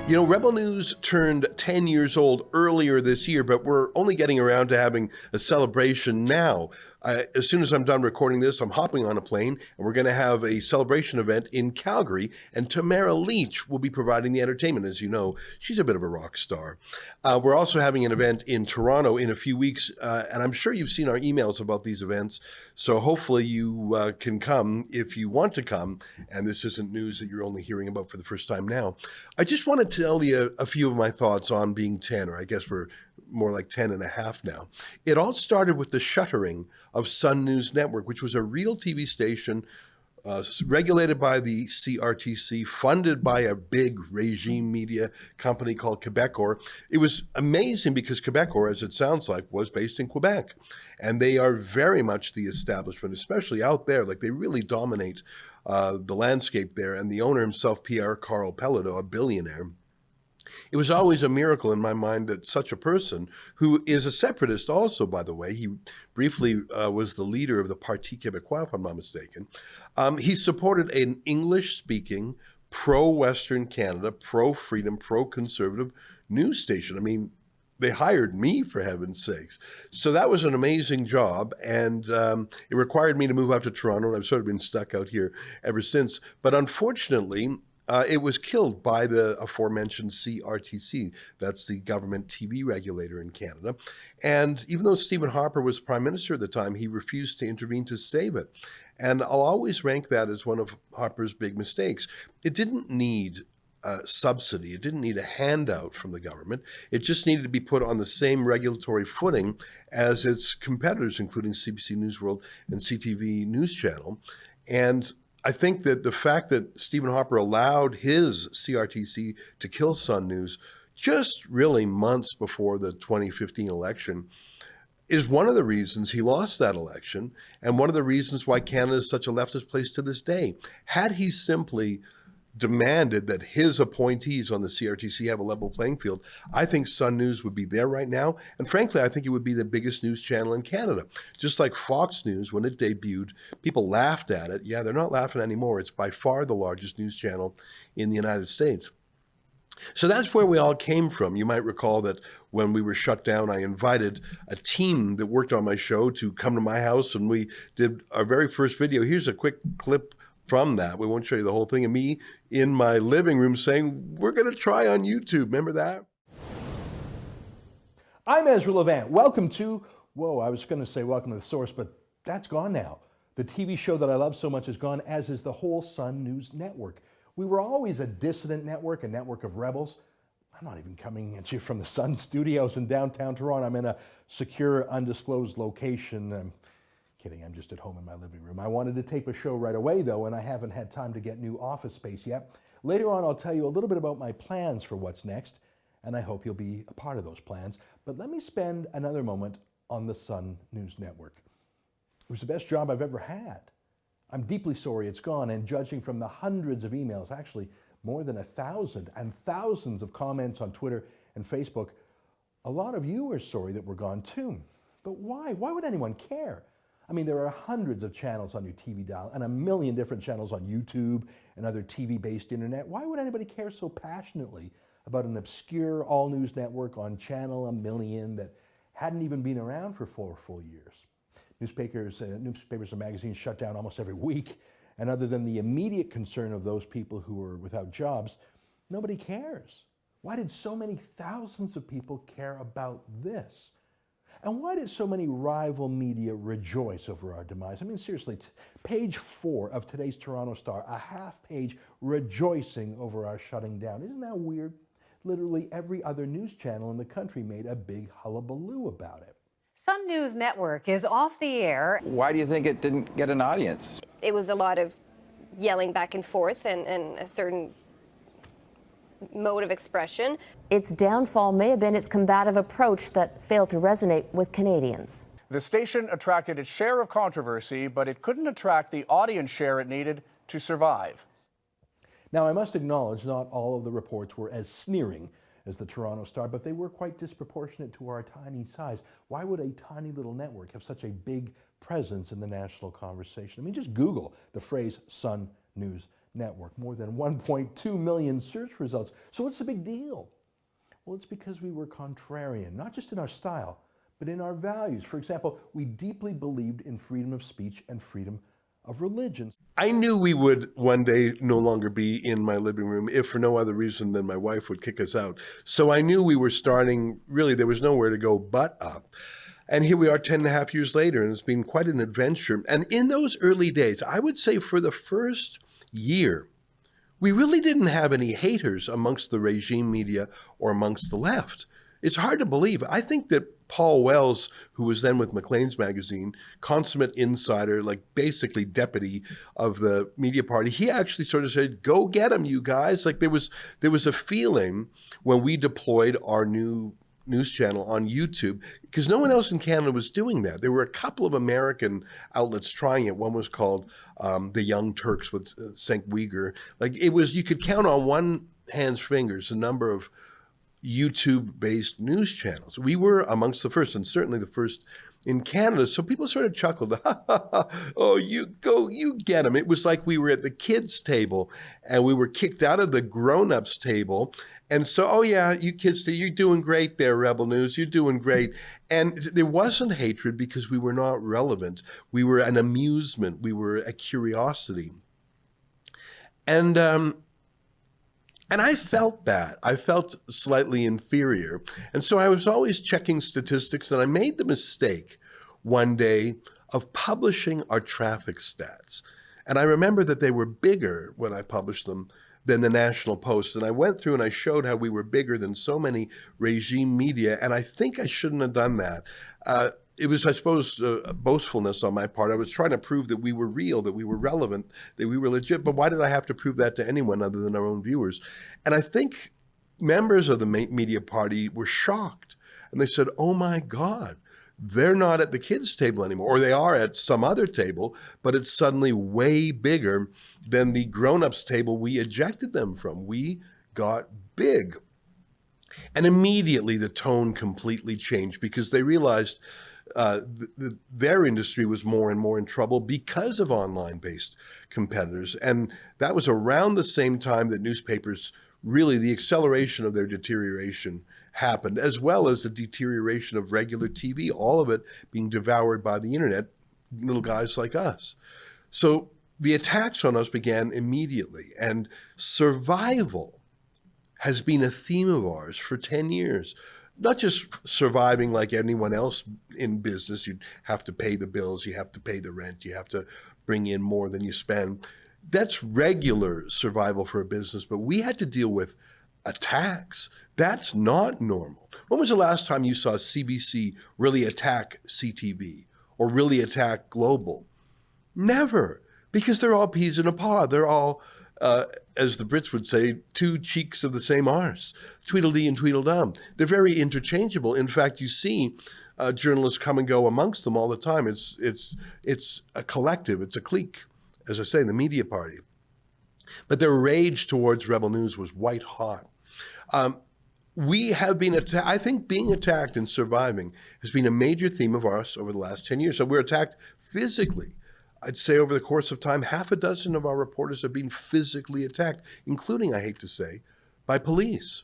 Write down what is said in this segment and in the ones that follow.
You know, Rebel News turned 10 years old earlier this year, but we're only getting around to having a celebration now. As soon as I'm done recording this, I'm hopping on a plane, and we're going to have a celebration event in Calgary, and Tamara Leach will be providing the entertainment. As you know, she's a bit of a rock star. We're also having an event in Toronto in a few weeks, and I'm sure you've seen our emails about these events, so hopefully you can come if you want to come, and this isn't news that you're only hearing about for the first time now. I just want to tell you a few of my thoughts on being 10, or I guess we're more like 10 and a half now. It all started with the shuttering of Sun News Network, which was a real TV station regulated by the CRTC, funded by a big regime media company called Quebecer. It was amazing because Quebecer, as it sounds like, was based in Quebec. And they are very much the establishment, especially out there. Like, they really dominate the landscape there. And the owner himself, Pierre Carl Pelledo, a billionaire. It was always a miracle in my mind that such a person, who is a separatist also, by the way, he briefly was the leader of the Parti Québécois, if I'm not mistaken, he supported an English-speaking, pro-Western Canada, pro-freedom, pro-conservative news station. I mean, they hired me, for heaven's sakes. So that was an amazing job, and it required me to move out to Toronto, and I've sort of been stuck out here ever since. But unfortunately, it was killed by the aforementioned CRTC. That's the government TV regulator in Canada. And even though Stephen Harper was Prime Minister at the time, he refused to intervene to save it. And I'll always rank that as one of Harper's big mistakes. It didn't need a subsidy. It didn't need a handout from the government. It just needed to be put on the same regulatory footing as its competitors, including CBC News World and CTV News Channel. And I think that the fact that Stephen Harper allowed his CRTC to kill Sun News just really months before the 2015 election is one of the reasons he lost that election, and one of the reasons why Canada is such a leftist place to this day. Had he simply demanded that his appointees on the CRTC have a level playing field, I think Sun News would be there right now. And frankly, I think it would be the biggest news channel in Canada. Just like Fox News, when it debuted, people laughed at it. Yeah, they're not laughing anymore. It's by far the largest news channel in the United States. So that's where we all came from. You might recall that when we were shut down, I invited a team that worked on my show to come to my house, and we did our very first video. Here's a quick clip from that. We won't show you the whole thing of me in my living room saying, we're going to try on YouTube. Remember that? I'm Ezra Levant. Welcome to, I was going to say welcome to The Source, but that's gone now. The TV show that I love so much is gone, as is the whole Sun News Network. We were always a dissident network, a network of rebels. I'm not even coming at you from the Sun studios in downtown Toronto. I'm in a secure, undisclosed location. Kidding, I'm just at home in my living room. I wanted to tape a show right away, though, and I haven't had time to get new office space yet. Later on, I'll tell you a little bit about my plans for what's next, and I hope you'll be a part of those plans. But let me spend another moment on the Sun News Network. It was the best job I've ever had. I'm deeply sorry it's gone, and judging from the hundreds of emails, actually more than 1,000, and thousands of comments on Twitter and Facebook, a lot of you are sorry that we're gone too. But why? Why would anyone care? I mean, there are hundreds of channels on your TV dial and a million different channels on YouTube and other TV-based internet. Why would anybody care so passionately about an obscure all-news network on channel 1 million that hadn't even been around for 4 full years? Newspapers and magazines shut down almost every week, and other than the immediate concern of those people who are without jobs, nobody cares. Why did so many thousands of people care about this? And why did so many rival media rejoice over our demise? I mean, seriously, page 4 of today's Toronto Star, a half page rejoicing over our shutting down. Isn't that weird? Literally every other news channel in the country made a big hullabaloo about it. Sun News Network is off the air. Why do you think it didn't get an audience? It was a lot of yelling back and forth and a certain mode of expression. Its downfall may have been its combative approach that failed to resonate with Canadians. The station attracted its share of controversy, but it couldn't attract the audience share it needed to survive. Now, I must acknowledge not all of the reports were as sneering as the Toronto Star, but they were quite disproportionate to our tiny size. Why would a tiny little network have such a big presence in the national conversation? I mean, just Google the phrase Sun News network, more than 1.2 million search results. So what's the big deal? Well, it's because we were contrarian, not just in our style, but in our values. For example, we deeply believed in freedom of speech and freedom of religion. I knew we would one day no longer be in my living room, if for no other reason than my wife would kick us out. So I knew we were starting, really, there was nowhere to go but up. And here we are 10 and a half years later, and it's been quite an adventure. And in those early days, I would say for the first year, we really didn't have any haters amongst the regime media or amongst the left. It's hard to believe. I think that Paul Wells, who was then with Maclean's magazine, consummate insider, like basically deputy of the media party, he actually sort of said, go get them, you guys. Like there was a feeling when we deployed our new news channel on YouTube, because no one else in Canada was doing that. There were a couple of American outlets trying it. One was called The Young Turks with Cenk Uygur. Like it was, you could count on one hand's fingers the number of YouTube-based news channels. We were amongst the first, and certainly the first in Canada. So people sort of chuckled, oh, you get them. It was like we were at the kids' table and we were kicked out of the grown-ups table. And so, oh yeah, you kids, you're doing great there, Rebel News, you're doing great. And there wasn't hatred because we were not relevant. We were an amusement. We were a curiosity. And I felt that. I felt slightly inferior. And so I was always checking statistics, and I made the mistake one day of publishing our traffic stats. And I remember that they were bigger when I published them than the National Post. And I went through and I showed how we were bigger than so many regime media. And I think I shouldn't have done that. It was, I suppose, boastfulness on my part. I was trying to prove that we were real, that we were relevant, that we were legit. But why did I have to prove that to anyone other than our own viewers? And I think members of the media party were shocked. And they said, oh my God, they're not at the kids' table anymore. Or they are at some other table, but it's suddenly way bigger than the grown-ups table we ejected them from. We got big. And immediately the tone completely changed because they realized their industry was more and more in trouble because of online-based competitors. And that was around the same time that newspapers, really the acceleration of their deterioration happened, as well as the deterioration of regular TV, all of it being devoured by the internet, little guys like us. So the attacks on us began immediately, and survival has been a theme of ours for 10 years. Not just surviving like anyone else in business. You have to pay the bills, you have to pay the rent, you have to bring in more than you spend. That's regular survival for a business, but we had to deal with attacks. That's not normal. When was the last time you saw CBC really attack CTV or really attack Global? Never, because they're all peas in a pod. They're all, as the Brits would say, two cheeks of the same arse, Tweedledee and Tweedledum. They're very interchangeable. In fact, you see journalists come and go amongst them all the time. It's a collective, it's a clique, as I say, the media party. But their rage towards Rebel News was white hot. We have been attacked. I think being attacked and surviving has been a major theme of ours over the last 10 years. So we're attacked physically. I'd say over the course of time, half a dozen of our reporters have been physically attacked, including, I hate to say, by police.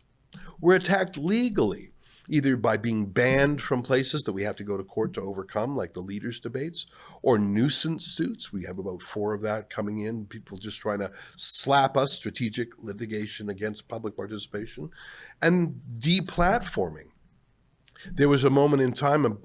We're attacked legally, either by being banned from places that we have to go to court to overcome, like the leaders' debates, or nuisance suits. We have about 4 of that coming in, people just trying to slap us, strategic litigation against public participation, and deplatforming. There was a moment in time,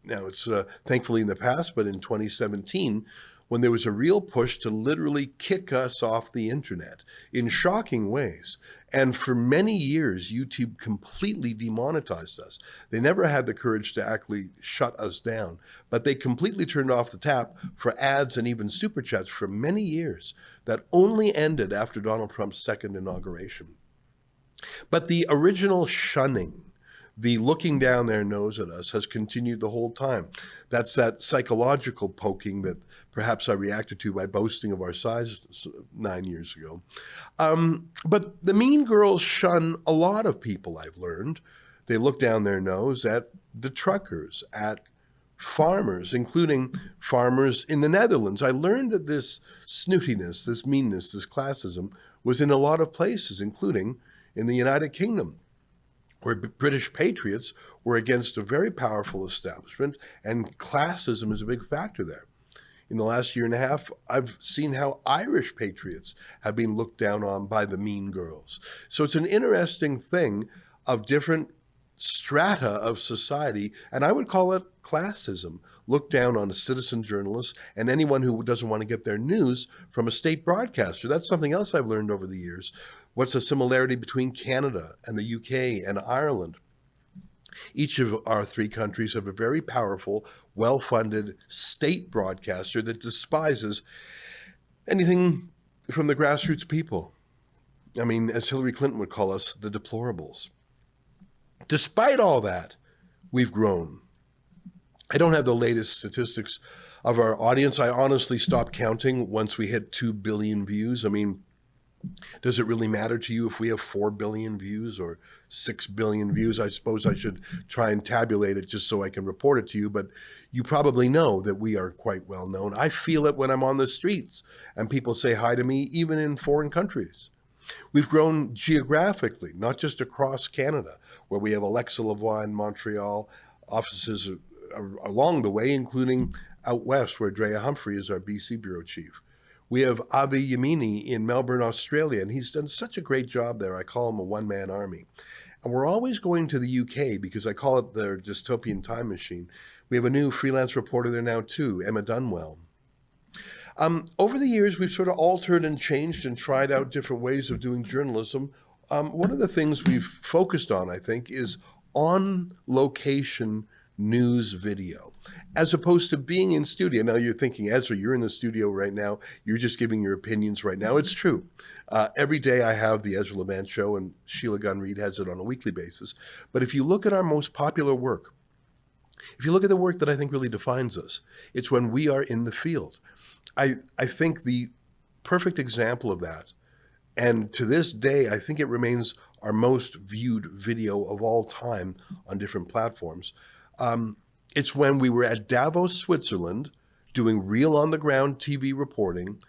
now it's thankfully in the past, but in 2017, when there was a real push to literally kick us off the internet in shocking ways. And for many years, YouTube completely demonetized us. They never had the courage to actually shut us down, but they completely turned off the tap for ads and even super chats for many years. That only ended after Donald Trump's second inauguration. But the original shunning, the looking down their nose at us, has continued the whole time. That's that psychological poking that perhaps I reacted to by boasting of our size 9 years ago. But the mean girls shun a lot of people, I've learned. They look down their nose at the truckers, at farmers, including farmers in the Netherlands. I learned that this snootiness, this meanness, this classism was in a lot of places, including in the United Kingdom, where British patriots were against a very powerful establishment, and classism is a big factor there. In the last year and a half, I've seen how Irish patriots have been looked down on by the mean girls. So it's an interesting thing of different strata of society, and I would call it classism, look down on a citizen journalist and anyone who doesn't want to get their news from a state broadcaster. That's something else I've learned over the years. What's the similarity between Canada and the UK and Ireland? Each of our three countries have a very powerful, well-funded state broadcaster that despises anything from the grassroots people. I mean, as Hillary Clinton would call us, the deplorables. Despite all that, we've grown. I don't have the latest statistics of our audience. I honestly stopped counting once we hit 2 billion views. I mean, does it really matter to you if we have 4 billion views or 6 billion views? I suppose I should try and tabulate it just so I can report it to you, but you probably know that we are quite well known. I feel it when I'm on the streets and people say hi to me, even in foreign countries. We've grown geographically, not just across Canada, where we have Alexa Lavoie in Montreal, offices along the way, including out west, where Drea Humphrey is our BC bureau chief. We have Avi Yamini in Melbourne, Australia, and he's done such a great job there. I call him a one-man army. And we're always going to the UK because I call it their dystopian time machine. We have a new freelance reporter there now too, Emma Dunwell. Over the years, we've sort of altered and changed and tried out different ways of doing journalism. One of the things we've focused on, I think, is on-location news video, as opposed to being in studio. Now you're thinking, Ezra, you're in the studio right now. You're just giving your opinions right now. It's true. Every day I have the Ezra Levant Show, and Sheila Gunn-Reid has it on a weekly basis. But if you look at our most popular work, if you look at the work that I think really defines us, it's when we are in the field. I think the perfect example of that, and to this day, I think it remains our most viewed video of all time on different platforms. It's when we were at Davos, Switzerland, doing real on-the-ground TV reporting.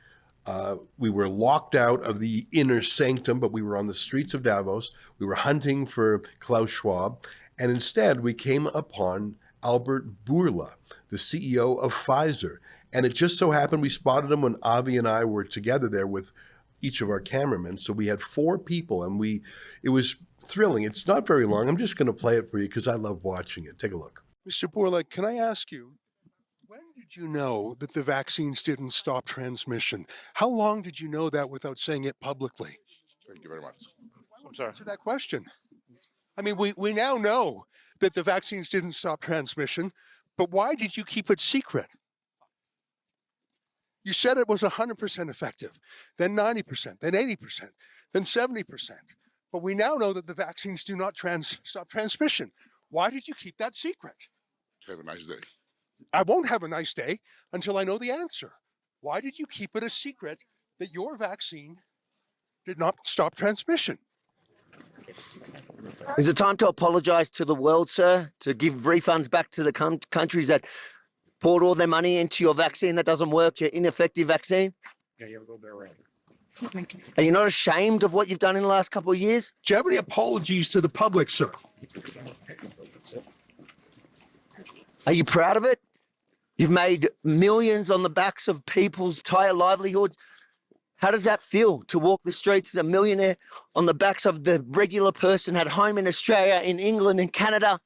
We were locked out of the inner sanctum, but we were on the streets of Davos. We were hunting for Klaus Schwab, and instead we came upon Albert Bourla, the CEO of Pfizer. And it just so happened we spotted him when Avi and I were together there with each of our cameramen. So we had 4 people, and it was thrilling. It's not very long. I'm just going to play it for you because I love watching it. Take a look. Mr. Bourla, can I ask you, when did you know that the vaccines didn't stop transmission? How long did you know that without saying it publicly? Thank you very much. I'm sorry. Answer that question. I mean, we now know that the vaccines didn't stop transmission, but why did you keep it secret? You said it was 100% effective, then 90%, then 80%, then 70%. But we now know that the vaccines do not stop transmission. Why did you keep that secret? Have a nice day. I won't have a nice day until I know the answer. Why did you keep it a secret that your vaccine did not stop transmission? Is it time to apologise to the world, sir? To give refunds back to the countries that poured all their money into your vaccine that doesn't work, your ineffective vaccine? Yeah, you have a little bit around. Are you not ashamed of what you've done in the last couple of years? Do you have any apologies to the public, sir? Are you proud of it? You've made millions on the backs of people's entire livelihoods. How does that feel to walk the streets as a millionaire on the backs of the regular person at home in Australia, in England, in Canada?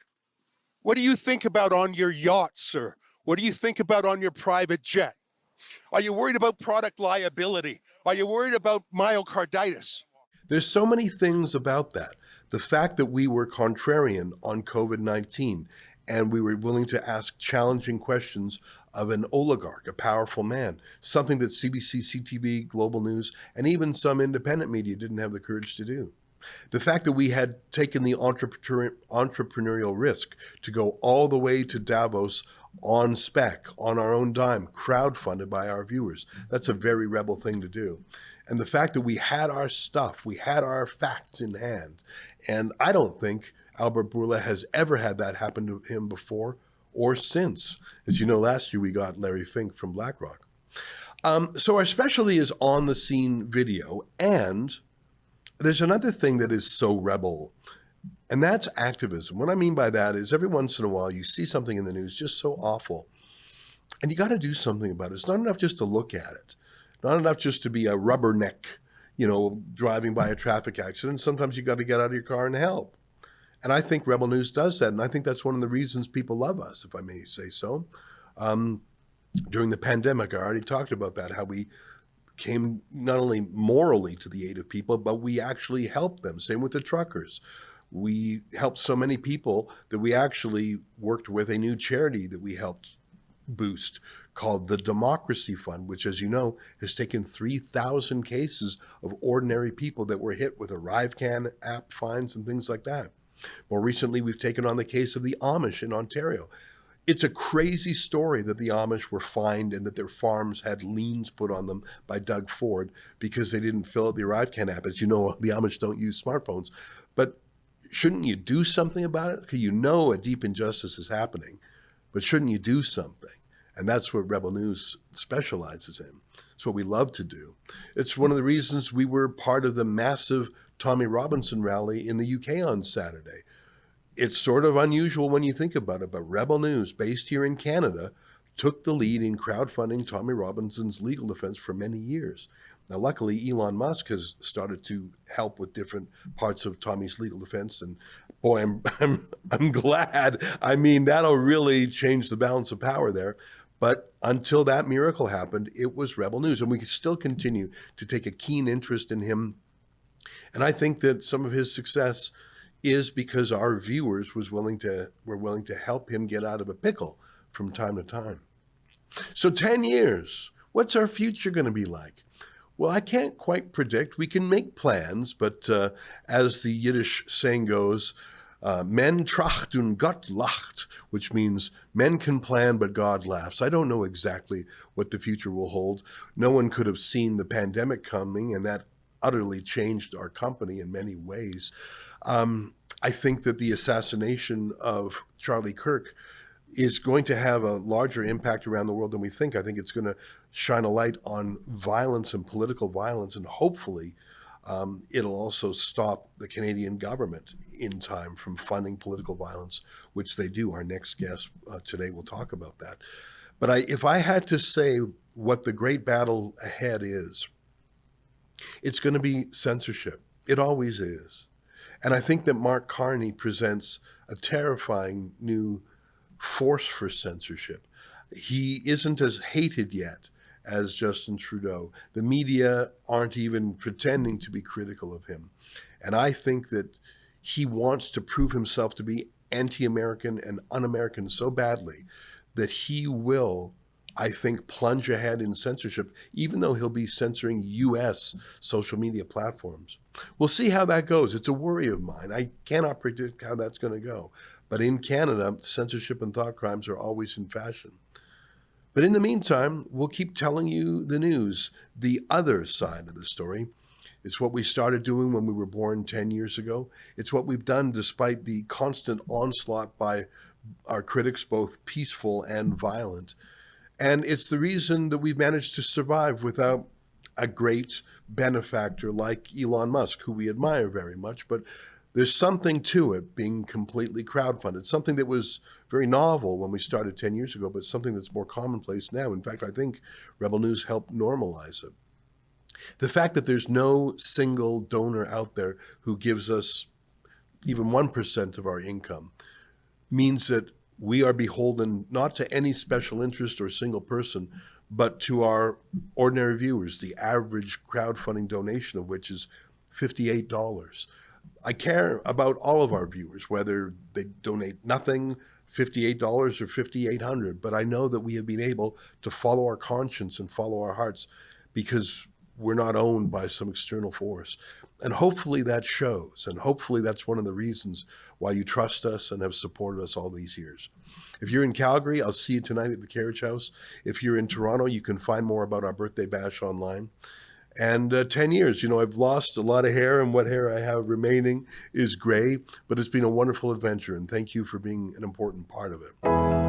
What do you think about on your yacht, sir? What do you think about on your private jet? Are you worried about product liability? Are you worried about myocarditis? There's so many things about that. The fact that we were contrarian on COVID-19 and we were willing to ask challenging questions of an oligarch, a powerful man, something that CBC, CTV, Global News, and even some independent media didn't have the courage to do. The fact that we had taken the entrepreneurial risk to go all the way to Davos on spec, on our own dime, crowdfunded by our viewers, that's a very rebel thing to do. And the fact that we had our stuff, we had our facts in hand, and I don't think Albert Bourla has ever had that happen to him before or since. As you know, last year we got Larry Fink from BlackRock. So our specialty is on the scene video, and there's another thing that is so rebel, and that's activism. What I mean by that is every once in a while you see something in the news just so awful, and you got to do something about it. It's not enough just to look at it, not enough just to be a rubberneck, driving by a traffic accident. Sometimes you got to get out of your car and help. And I think Rebel News does that, and I think that's one of the reasons people love us, if I may say so. During the pandemic, I already talked about that, how we came not only morally to the aid of people, but we actually helped them. Same with the truckers. We helped so many people that we actually worked with a new charity that we helped boost called the Democracy Fund, which, as you know, has taken 3,000 cases of ordinary people that were hit with ArriveCan app fines and things like that. More recently, we've taken on the case of the Amish in Ontario. It's a crazy story that the Amish were fined and that their farms had liens put on them by Doug Ford because they didn't fill out the ArriveCan app. As you know, the Amish don't use smartphones. But shouldn't you do something about it? Because you know a deep injustice is happening, but shouldn't you do something? And that's what Rebel News specializes in. It's what we love to do. It's one of the reasons we were part of the massive Tommy Robinson rally in the UK on Saturday. It's sort of unusual when you think about it, but Rebel News, based here in Canada, took the lead in crowdfunding Tommy Robinson's legal defense for many years. Now, luckily, Elon Musk has started to help with different parts of Tommy's legal defense, and boy, I'm glad. I mean, that'll really change the balance of power there. But until that miracle happened, it was Rebel News, and we can still continue to take a keen interest in him. And I think that some of his success is because our viewers were willing to help him get out of a pickle from time to time. So 10 years, what's our future going to be like? Well, I can't quite predict. We can make plans, but as the Yiddish saying goes, men trachten, Gott lacht, which means men can plan, but God laughs. I don't know exactly what the future will hold. No one could have seen the pandemic coming, and that utterly changed our company in many ways. I think that the assassination of Charlie Kirk is going to have a larger impact around the world than we think. I think it's going to shine a light on violence and political violence, and hopefully it'll also stop the Canadian government in time from funding political violence, which they do. Our next guest today will talk about that. But if I had to say what the great battle ahead is, it's going to be censorship. It always is. And I think that Mark Carney presents a terrifying new force for censorship. He isn't as hated yet as Justin Trudeau. The media aren't even pretending to be critical of him. And I think that he wants to prove himself to be anti-American and un-American so badly that he will, I think, plunge ahead in censorship, even though he'll be censoring U.S. social media platforms. We'll see how that goes. It's a worry of mine. I cannot predict how that's going to go. But in Canada, censorship and thought crimes are always in fashion. But in the meantime, we'll keep telling you the news, the other side of the story. It's what we started doing when we were born 10 years ago. It's what we've done despite the constant onslaught by our critics, both peaceful and violent. And it's the reason that we've managed to survive without a great benefactor like Elon Musk, who we admire very much. But there's something to it being completely crowdfunded, something that was very novel when we started 10 years ago, but something that's more commonplace now. In fact, I think Rebel News helped normalize it. The fact that there's no single donor out there who gives us even 1% of our income means that we are beholden not to any special interest or single person, but to our ordinary viewers, the average crowdfunding donation of which is $58. I care about all of our viewers, whether they donate nothing, $58 or $5,800, but I know that we have been able to follow our conscience and follow our hearts because we're not owned by some external force. And hopefully that shows, and hopefully that's one of the reasons why you trust us and have supported us all these years. If you're in Calgary, I'll see you tonight at the Carriage House. If you're in Toronto, you can find more about our birthday bash online. And 10 years, I've lost a lot of hair, and what hair I have remaining is gray, but it's been a wonderful adventure, and thank you for being an important part of it.